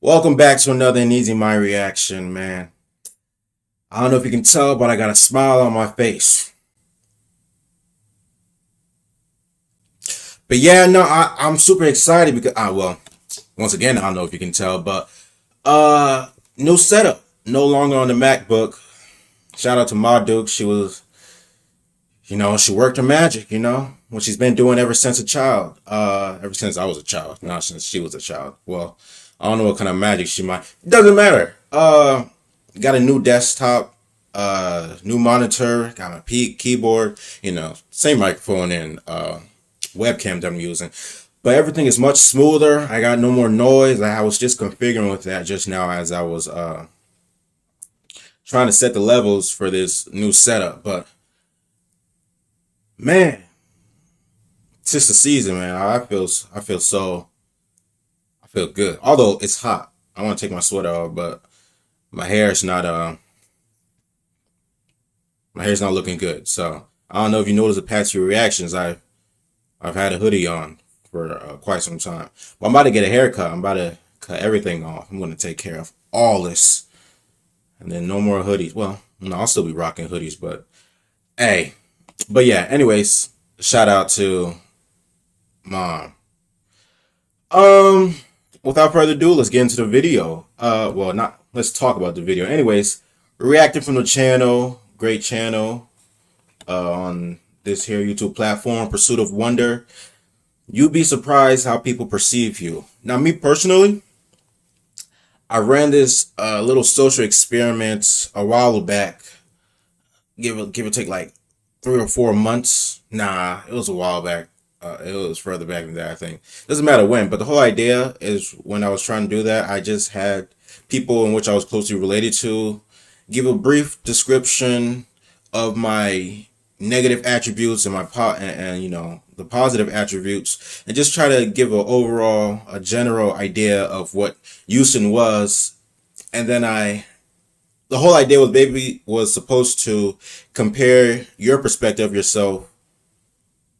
Welcome back to another An Easy Mind reaction, man. I don't know if you can tell, but I got a smile on my face. But yeah, no, I'm super excited because, well, once again, I don't know if you can tell, but new setup. No longer on the MacBook. Shout out to Ma Duke. She was, she worked her magic, what she's been doing ever since a child. Ever since I was a child, not since she was a child. Well, I don't know what kind of magic she might. Doesn't matter. Got a new desktop, new monitor, got my keyboard, same microphone and webcam that I'm using. But everything is much smoother. I got no more noise. I was just configuring with that just now as I was trying to set the levels for this new setup. But man, it's just the season, man. I feel good. Although it's hot. I want to take my sweater off, but my hair's not looking good. So I don't know if you noticed the past few reactions. I've had a hoodie on for quite some time. But I'm about to get a haircut. I'm about to cut everything off. I'm going to take care of all this. And then no more hoodies. Well, no, I'll still be rocking hoodies, but hey. But yeah, anyways, shout out to Mom. Without further ado, let's get into the video. Let's talk about the video. Anyways, reacting from the channel, great channel, on this here YouTube platform, Pursuit of Wonder. You'd be surprised how people perceive you. Now, me personally, I ran this little social experiment a while back. Give or take like 3 or 4 months. Nah, it was a while back. It was further back than that, I think. Doesn't matter when, but the whole idea is when I was trying to do that, I just had people in which I was closely related to give a brief description of my negative attributes and the positive attributes, and just try to give a general idea of what Houston was. And then the whole idea was supposed to compare your perspective of yourself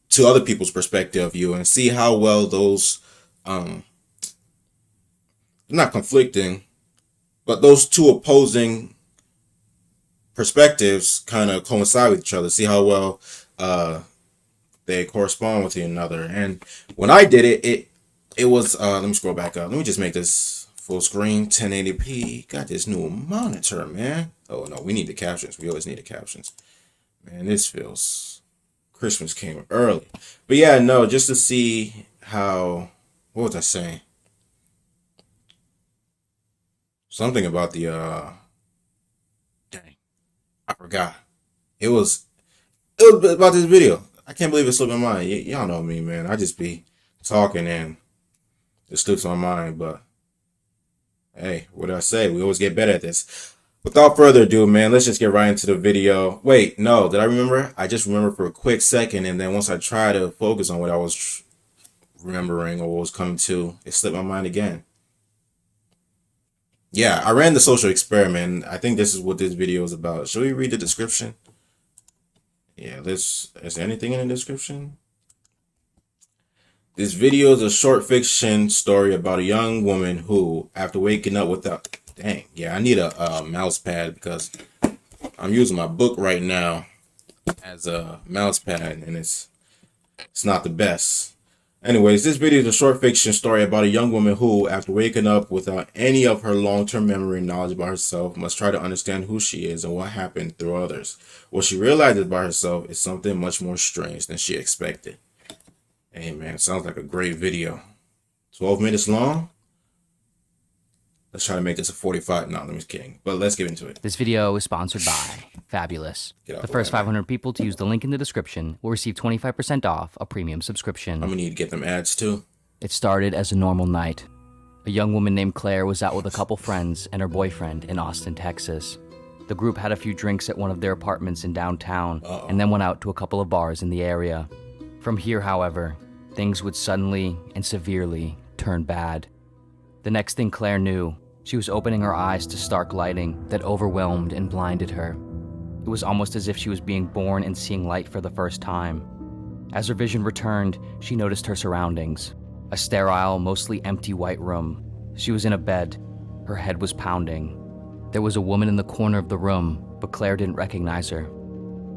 to other people's perspective of you and see how well those not conflicting, but those two opposing perspectives kind of coincide with each other, see how well they correspond with one another. And when I did it was let me scroll back up. Let me just make this full screen 1080p. Got this new monitor, man. Oh no, we need the captions. We always need the captions. Man, this feels Christmas came early. But yeah, no, just to see how, what was I saying? Something about the dang, I forgot. It was about this video. I can't believe it slipped my mind. Y'all know me, man. I just be talking and it slips my mind. But hey, what did I say? We always get better at this. Without further ado, man, let's just get right into the video. Wait, no, did I remember? I just remembered for a quick second, and then once I try to focus on what I was remembering or what was coming to, it slipped my mind again. Yeah, I ran the social experiment. I think this is what this video is about. Should we read the description? Yeah, is there anything in the description? This video is a short fiction story about a young woman who, after waking up without... Dang, yeah, I need a mouse pad because I'm using my book right now as a mouse pad and it's not the best. Anyways, this video is a short fiction story about a young woman who, after waking up without any of her long-term memory and knowledge about herself, must try to understand who she is and what happened through others. What she realizes about herself is something much more strange than she expected. Hey man, sounds like a great video. 12 minutes long? Let's try to make this a 45. No, I'm just kidding. But let's get into it. This video is sponsored by Fabulous. The first 500 people to use the link in the description will receive 25% off a premium subscription. I'm gonna need to get them ads too. It started as a normal night. A young woman named Claire was out with a couple friends and her boyfriend in Austin, Texas. The group had a few drinks at one of their apartments in downtown and then went out to a couple of bars in the area. From here, however, things would suddenly and severely turn bad. The next thing Claire knew, she was opening her eyes to stark lighting that overwhelmed and blinded her. It was almost as if she was being born and seeing light for the first time. As her vision returned, she noticed her surroundings. A sterile, mostly empty white room. She was in a bed, Her head was pounding. There was a woman in the corner of the room, but Claire didn't recognize her.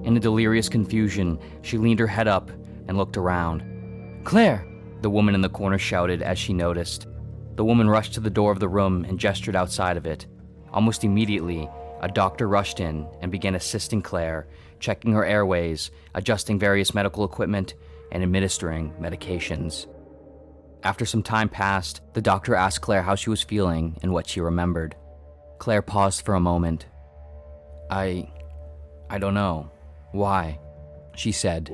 In a delirious confusion, she leaned her head up and looked around. "Claire!" the woman in the corner shouted as she noticed. The woman rushed to the door of the room and gestured outside of it. Almost immediately, a doctor rushed in and began assisting Claire, checking her airways, adjusting various medical equipment, and administering medications. After some time passed, the doctor asked Claire how she was feeling and what she remembered. Claire paused for a moment. I don't know. Why?" she said.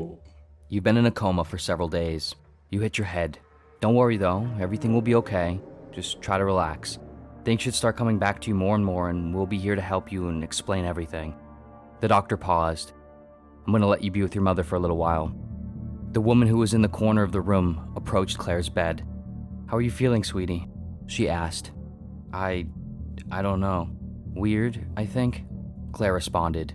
"You've been in a coma for several days. You hit your head. Don't worry though, everything will be okay. Just try to relax. Things should start coming back to you more and more, and we'll be here to help you and explain everything." The doctor paused. "I'm going to let you be with your mother for a little while." The woman who was in the corner of the room approached Claire's bed. "How are you feeling, sweetie?" she asked. I don't know. Weird, I think," Claire responded.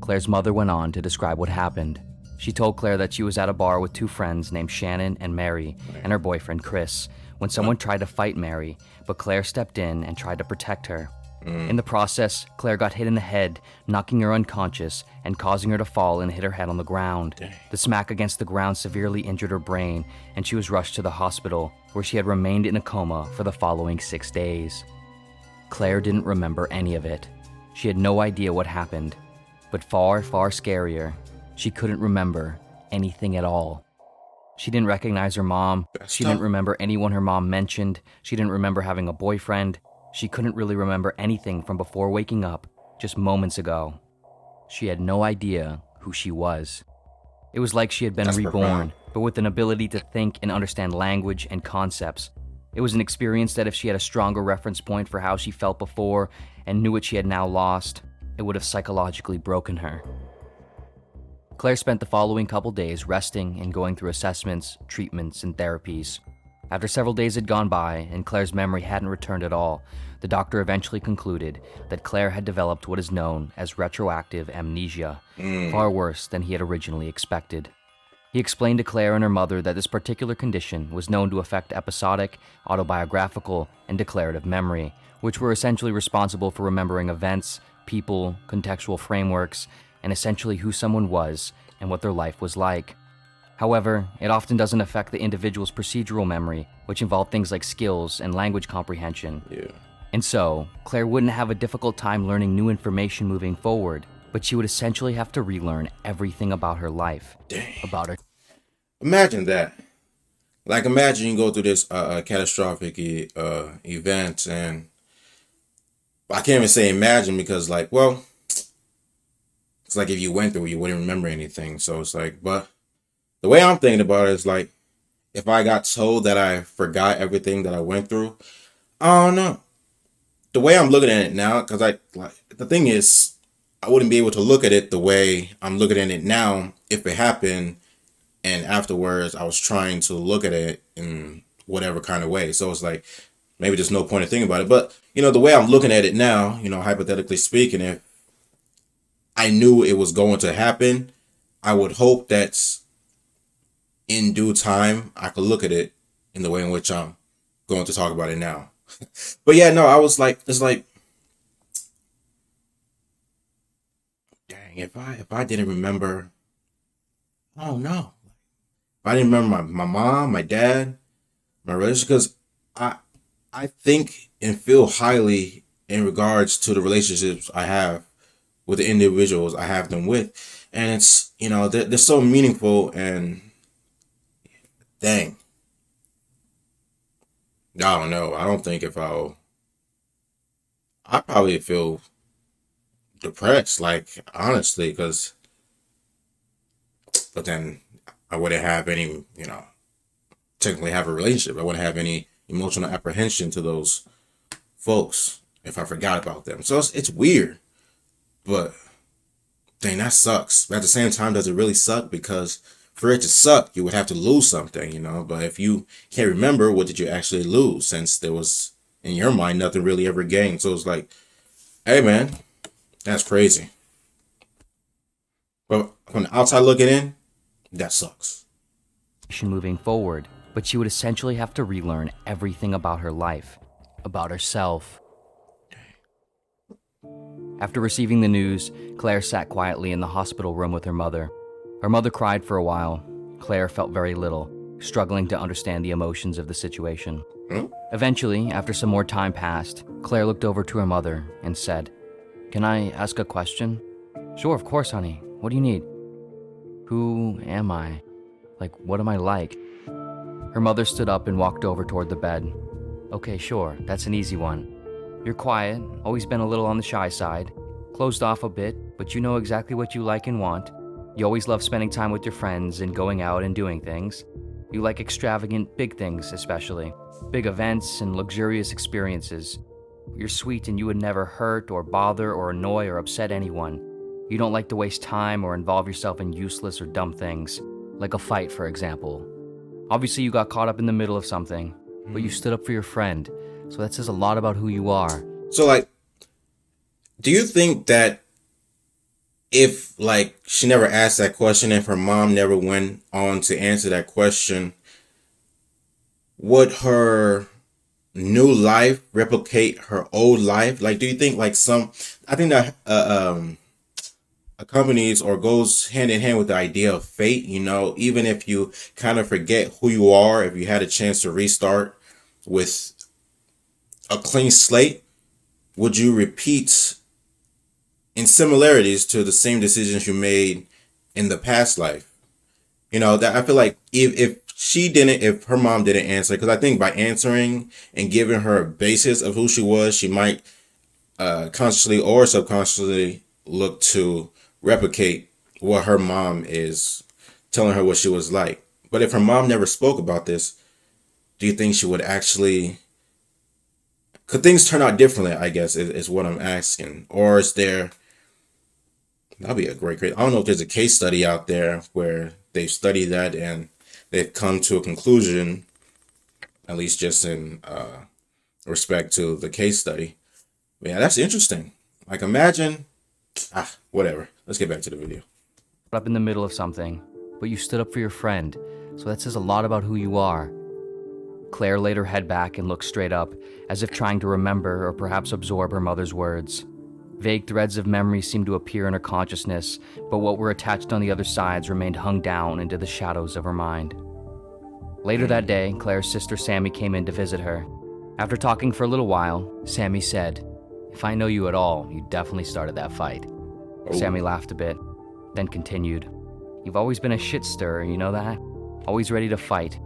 Claire's mother went on to describe what happened. She told Claire that she was at a bar with two friends named Shannon and Mary and her boyfriend Chris when someone tried to fight Mary, but Claire stepped in and tried to protect her. In the process, Claire got hit in the head, knocking her unconscious and causing her to fall and hit her head on the ground. The smack against the ground severely injured her brain, and she was rushed to the hospital, where she had remained in a coma for the following 6 days. Claire didn't remember any of it. She had no idea what happened. But far, far scarier, she couldn't remember anything at all. She didn't recognize her mom. She didn't remember anyone her mom mentioned. She didn't remember having a boyfriend. She couldn't really remember anything from before waking up, just moments ago. She had no idea who she was. It was like she had been reborn, but with an ability to think and understand language and concepts. It was an experience that if she had a stronger reference point for how she felt before and knew what she had now lost, it would have psychologically broken her. Claire spent the following couple days resting and going through assessments, treatments, and therapies. After several days had gone by and Claire's memory hadn't returned at all, the doctor eventually concluded that Claire had developed what is known as retroactive amnesia, far worse than he had originally expected. He explained to Claire and her mother that this particular condition was known to affect episodic, autobiographical, and declarative memory, which were essentially responsible for remembering events, people, contextual frameworks, and essentially who someone was and what their life was like. However, it often doesn't affect the individual's procedural memory, which involved things like skills and language comprehension. And so, Claire wouldn't have a difficult time learning new information moving forward, but she would essentially have to relearn everything about her life. About her. Imagine that. Like, imagine you go through this catastrophic event, and I can't even say imagine because, like, well, it's like if you went through it, you wouldn't remember anything. So it's like, but the way I'm thinking about it is like, if I got told that I forgot everything that I went through, I don't know. The way I'm looking at it now, because the thing is, I wouldn't be able to look at it the way I'm looking at it now if it happened and afterwards I was trying to look at it in whatever kind of way. So it's like, maybe there's no point in thinking about it. But, the way I'm looking at it now, hypothetically speaking, if I knew it was going to happen, I would hope that in due time, I could look at it in the way in which I'm going to talk about it now. But yeah, no, I was like, it's like, dang, if I didn't remember, I don't know. If I didn't remember my mom, my dad, my relationship, because I think and feel highly in regards to the relationships I have with the individuals I have them with. And it's, they're so meaningful, and dang. I don't know. I don't think I probably feel depressed, like, honestly, but then I wouldn't have any, technically have a relationship. I wouldn't have any emotional apprehension to those folks if I forgot about them. So it's weird, but dang, that sucks. But at the same time, does it really suck? Because for it to suck, you would have to lose something, But if you can't remember, what did you actually lose? Since there was, in your mind, nothing really ever gained. So it's like, hey, man, that's crazy. But from the outside looking in, that sucks. Moving forward, but she would essentially have to relearn everything about her life, about herself. After receiving the news, Claire sat quietly in the hospital room with her mother. Her mother cried for a while. Claire felt very little, struggling to understand the emotions of the situation. Hmm? Eventually, after some more time passed, Claire looked over to her mother and said, "Can I ask a question?" "Sure, of course, honey. What do you need?" "Who am I? Like, what am I like?" Her mother stood up and walked over toward the bed. "Okay, sure, that's an easy one. You're quiet, always been a little on the shy side, closed off a bit, but you know exactly what you like and want. You always love spending time with your friends and going out and doing things. You like extravagant, big things, especially. Big events and luxurious experiences. You're sweet and you would never hurt or bother or annoy or upset anyone. You don't like to waste time or involve yourself in useless or dumb things, like a fight, for example. Obviously, you got caught up in the middle of something, but you stood up for your friend, so that says a lot about who you are." So, like, do you think that if, like, she never asked that question, if her mom never went on to answer that question, would her new life replicate her old life? Like, do you think, like, I think that accompanies or goes hand in hand with the idea of fate, even if you kind of forget who you are, if you had a chance to restart with a clean slate, would you repeat in similarities to the same decisions you made in the past life? That I feel like if her mom didn't answer, because I think by answering and giving her a basis of who she was, she might consciously or subconsciously look to replicate what her mom is telling her what she was like. But if her mom never spoke about this, do you think she would actually, could things turn out differently, I guess, is what I'm asking? Or is there, that'd be a great, I don't know if there's a case study out there where they've studied that and they've come to a conclusion, at least just in respect to the case study. But yeah, that's interesting. Like, imagine, whatever. Let's get back to the video. Up in the middle of something, but you stood up for your friend, so that says a lot about who you are. Claire laid her head back and looked straight up, as if trying to remember or perhaps absorb her mother's words. Vague threads of memory seemed to appear in her consciousness, but what were attached on the other sides remained hung down into the shadows of her mind. Later that day, Claire's sister Sammy came in to visit her. After talking for a little while, Sammy said, "If I know you at all, you definitely started that fight." Oh. Sammy laughed a bit, then continued, "You've always been a shit stirrer, you know that? Always ready to fight."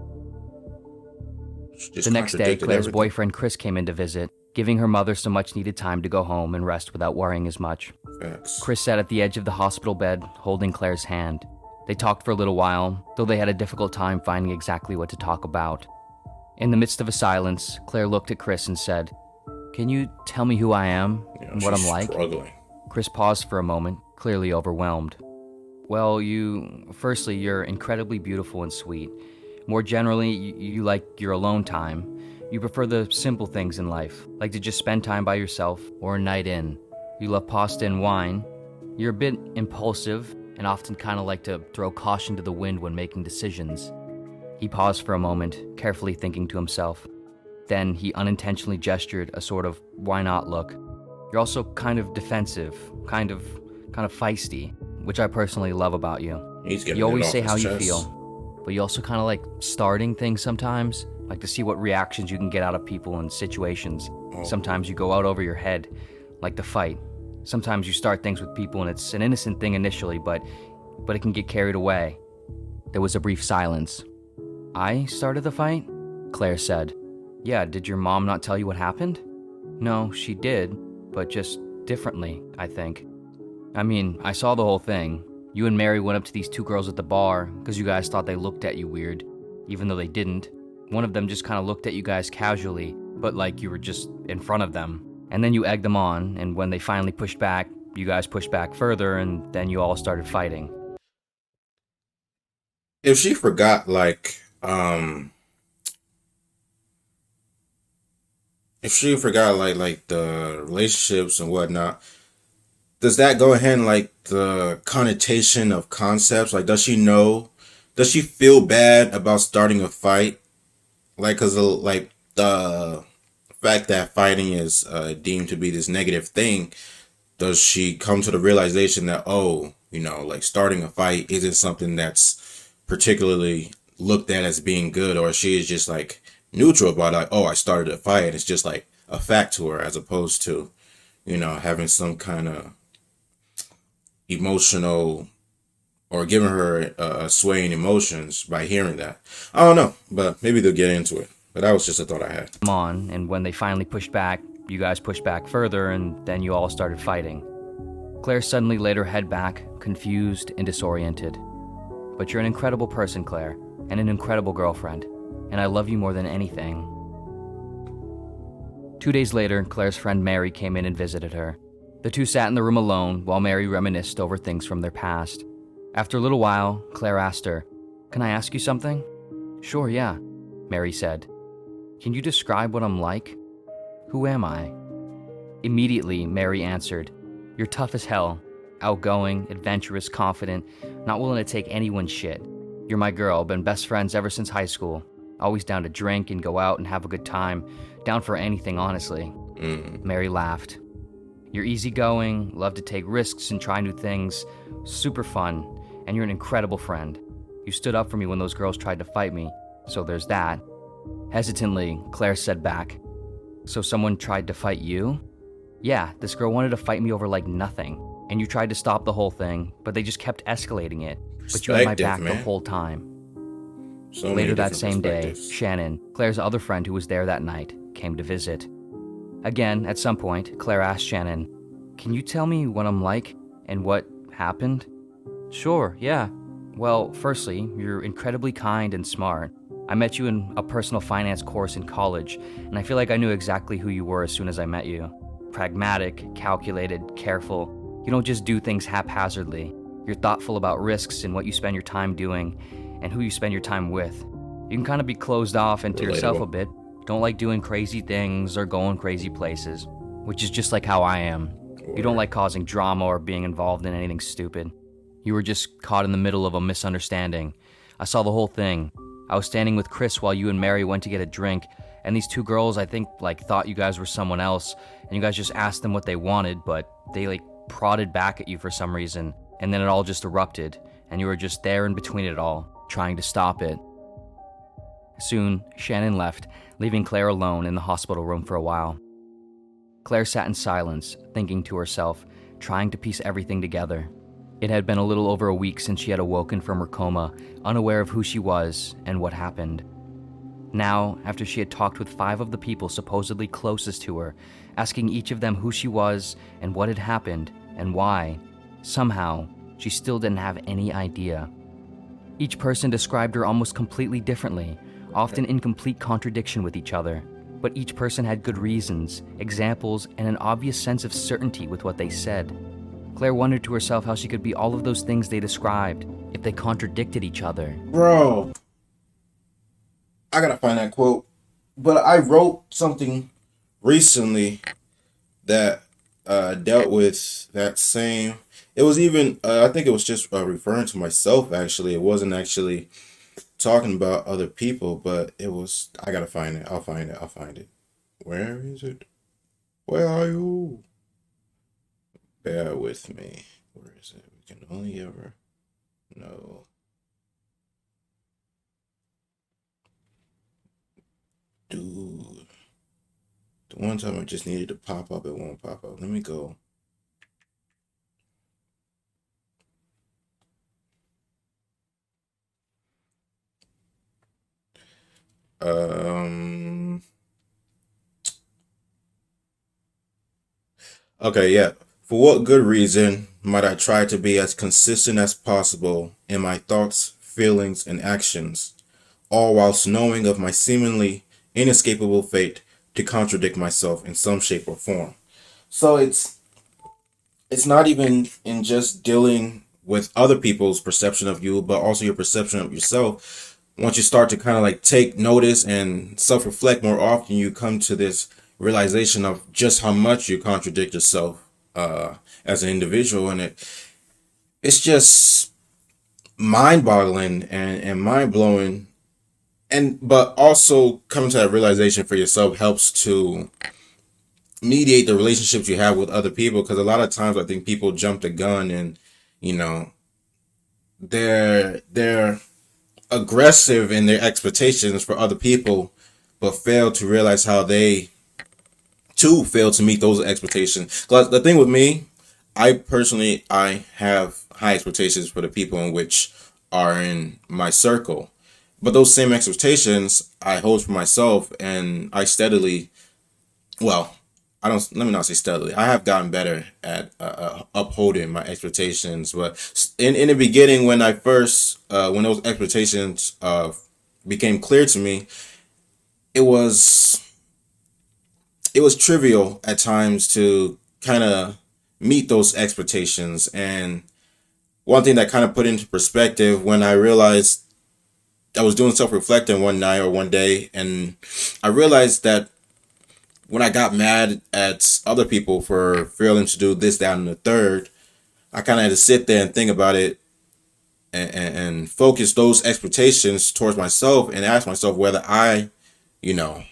The next day, Claire's boyfriend Chris came in to visit, giving her mother some much-needed time to go home and rest without worrying as much. Facts. Chris sat at the edge of the hospital bed, holding Claire's hand. They talked for a little while, though they had a difficult time finding exactly what to talk about. In the midst of a silence, Claire looked at Chris and said, "Can you tell me who I am and what I'm like?" Struggling. Chris paused for a moment, clearly overwhelmed. "Well, firstly, you're incredibly beautiful and sweet. More generally, you like your alone time. You prefer the simple things in life, like to just spend time by yourself or a night in. You love pasta and wine. You're a bit impulsive and often kind of like to throw caution to the wind when making decisions." He paused for a moment, carefully thinking to himself. Then he unintentionally gestured a sort of why not look. "You're also kind of defensive, kind of feisty, which I personally love about you. You always say how you feel, but you also kind of like starting things sometimes, like to see what reactions you can get out of people in situations. Sometimes you go out over your head, like the fight. Sometimes you start things with people and it's an innocent thing initially, but it can get carried away." There was a brief silence. "I started the fight?" Claire said. "Yeah, did your mom not tell you what happened?" "No, she did, but just differently, I think. I mean, I saw the whole thing. You and Mary went up to these two girls at the bar because you guys thought they looked at you weird, even though they didn't. One of them just kind of looked at you guys casually, but like you were just in front of them. And then you egged them on, and when they finally pushed back, you guys pushed back further, and then you all started fighting." If she forgot, like the relationships and whatnot, does that go ahead and like the connotation of concepts? Like, does she feel bad about starting a fight? Like, cause like the fact that fighting is deemed to be this negative thing, does she come to the realization that, oh, like starting a fight isn't something that's particularly looked at as being good, or she is just like neutral about it, like, oh, I started a fight. It's just like a fact to her, as opposed to, having some kind of emotional, or giving her swaying emotions by hearing that. I don't know, but maybe they'll get into it. But that was just a thought I had. On, and when they finally pushed back, you guys pushed back further, and then you all started fighting. Claire suddenly laid her head back, confused and disoriented. But you're an incredible person, Claire, and an incredible girlfriend, and I love you more than anything. 2 days later, Claire's friend Mary came in and visited her. The two sat in the room alone while Mary reminisced over things from their past. After a little while, Claire asked her, "Can I ask you something?" "Sure, yeah," Mary said. "Can you describe what I'm like? Who am I?" Immediately, Mary answered, "You're tough as hell, outgoing, adventurous, confident, not willing to take anyone's shit. You're my girl, been best friends ever since high school. Always down to drink and go out and have a good time. Down for anything, honestly." Mary laughed. "You're easygoing, love to take risks and try new things, super fun, and you're an incredible friend. You stood up for me when those girls tried to fight me, so there's that." Hesitantly, Claire said back, "So someone tried to fight you?" "Yeah, this girl wanted to fight me over like nothing, and you tried to stop the whole thing, but they just kept escalating it. But you had my back the whole time." So Later that same day, Shannon, Claire's other friend who was there that night, came to visit. Again, at some point, Claire asked Shannon, "Can you tell me what I'm like and what happened?" "Sure, yeah. Well, firstly, you're incredibly kind and smart. I met you in a personal finance course in college, and I feel like I knew exactly who you were as soon as I met you. Pragmatic, calculated, careful. You don't just do things haphazardly. You're thoughtful about risks and what you spend your time doing and who you spend your time with. You can kind of be closed off into yourself a bit. Don't like doing crazy things or going crazy places, which is just like how I am. You don't like causing drama or being involved in anything stupid. You were just caught in the middle of a misunderstanding. I saw the whole thing. I was standing with Chris while you and Mary went to get a drink, and these two girls, I think, thought you guys were someone else, and you guys just asked them what they wanted, but they, prodded back at you for some reason, and then it all just erupted, and you were just there in between it all, trying to stop it." Soon, Shannon left, leaving Claire alone in the hospital room for a while. Claire sat in silence, thinking to herself, trying to piece everything together. It had been a little over a week since she had awoken from her coma, unaware of who she was and what happened. Now, after she had talked with 5 of the people supposedly closest to her, asking each of them who she was and what had happened and why, somehow, she still didn't have any idea. Each person described her almost completely differently, often in complete contradiction with each other, but each person had good reasons, examples, and an obvious sense of certainty with what they said. Claire wondered to herself how she could be all of those things they described if they contradicted each other. Bro, I gotta find that quote. But I wrote something recently that dealt with that same. It was even, I think it was just referring to myself, actually. It wasn't actually talking about other people, but it was. I gotta find it. I'll find it. I'll find it. Where is it? Where are you? Bear with me. Where is it? We can only ever know. Dude. The one time I just needed to pop up, it won't pop up. Let me go. Um. Okay, yeah. For what good reason might I try to be as consistent as possible in my thoughts, feelings, and actions, all whilst knowing of my seemingly inescapable fate to contradict myself in some shape or form? So it's not even in just dealing with other people's perception of you, but also your perception of yourself. Once you start to kind of take notice and self-reflect more often, you come to this realization of just how much you contradict yourself as an individual, and it's just mind-boggling and mind-blowing. And but also coming to that realization for yourself helps to mediate the relationships you have with other people, because a lot of times I think people jump the gun and you know they're aggressive in their expectations for other people, but fail to realize how they too fail to meet those expectations. Because the thing with me, I have high expectations for the people in which are in my circle, but those same expectations I hold for myself, and I steadily, well, I don't, let me not say steadily. I have gotten better at upholding my expectations. But in the beginning, when I first, when those expectations became clear to me, it was it was trivial at times to kind of meet those expectations. And one thing that kind of put into perspective when I realized I was doing self reflecting one night or one day, and I realized that when I got mad at other people for failing to do this, that, and the third, I kind of had to sit there and think about it, and focus those expectations towards myself and ask myself whether you know,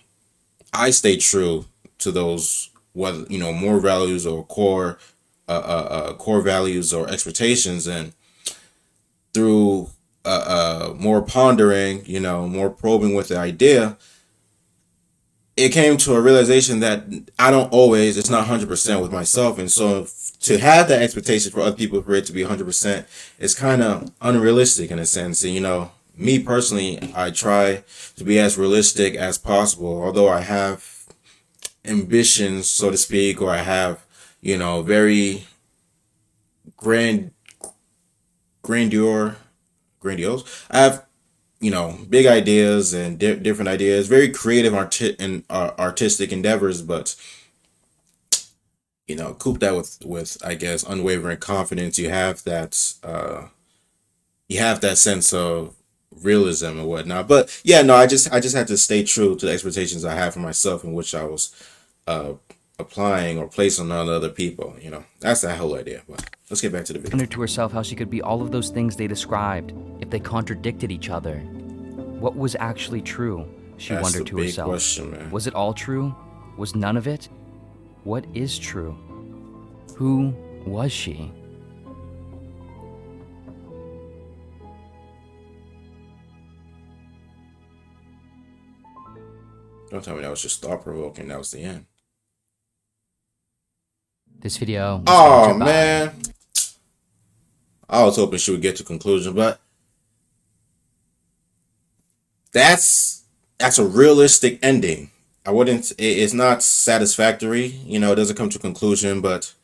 I stay true to those, whether, more values or core values or expectations. And through more pondering, more probing with the idea, it came to a realization that I don't always, it's not 100% with myself. And so to have that expectation for other people for it to be 100% is kind of unrealistic in a sense. And, me personally, I try to be as realistic as possible, although I have ambitions, so to speak, or I have, very grand, grandeur, grandiose. I have big ideas and different ideas, very creative artistic endeavors, but coupe that with I guess unwavering confidence. You have that sense of realism and whatnot. But yeah, no, I just had to stay true to the expectations I had for myself, in which I was uh applying or placing on other people. That's that whole idea. But let's get back to the video. Wondered to herself how she could be all of those things they described if they contradicted each other. What was actually true? She That's wondered the to big herself. question, man. Was it all true? Was none of it? What is true? Who was she? Don't tell me that was just thought provoking. That was the end. This video was Oh sponsored by man, I was hoping she would get to conclusion, but that's a realistic ending. I wouldn't. It's not satisfactory. It doesn't come to conclusion, but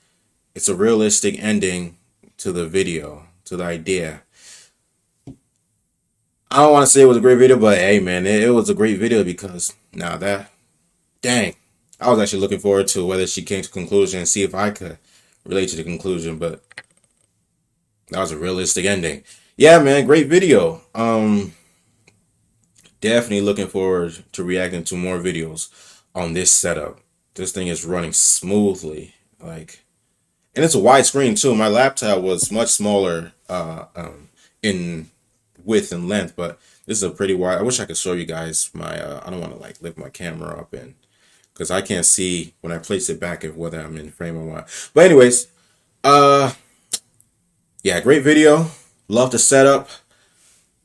it's a realistic ending to the video, to the idea. I don't want to say it was a great video, but hey, man, it was a great video because now that, dang, I was actually looking forward to whether she came to conclusion and see if I could relate to the conclusion, but that was a realistic ending. Yeah, man, great video. Definitely looking forward to reacting to more videos on this setup. This thing is running smoothly, like, and it's a wide screen too. My laptop was much smaller in width and length, but this is a pretty wide. I wish I could show you guys my. I don't want to like lift my camera up and because I can't see when I place it back if whether I'm in frame or what. But anyways, uh, yeah, great video. Love the setup.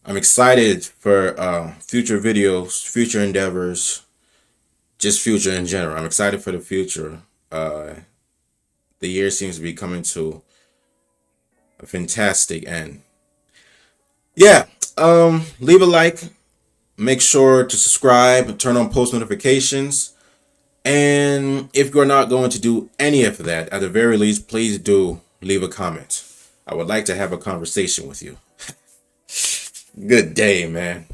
I'm excited for future videos, future endeavors, just future in general. I'm excited for the future. The year seems to be coming to a fantastic end. Yeah, leave a like, make sure to subscribe, turn on post notifications. And if you're not going to do any of that, at the very least, please do leave a comment. I would like to have a conversation with you. Good day, man.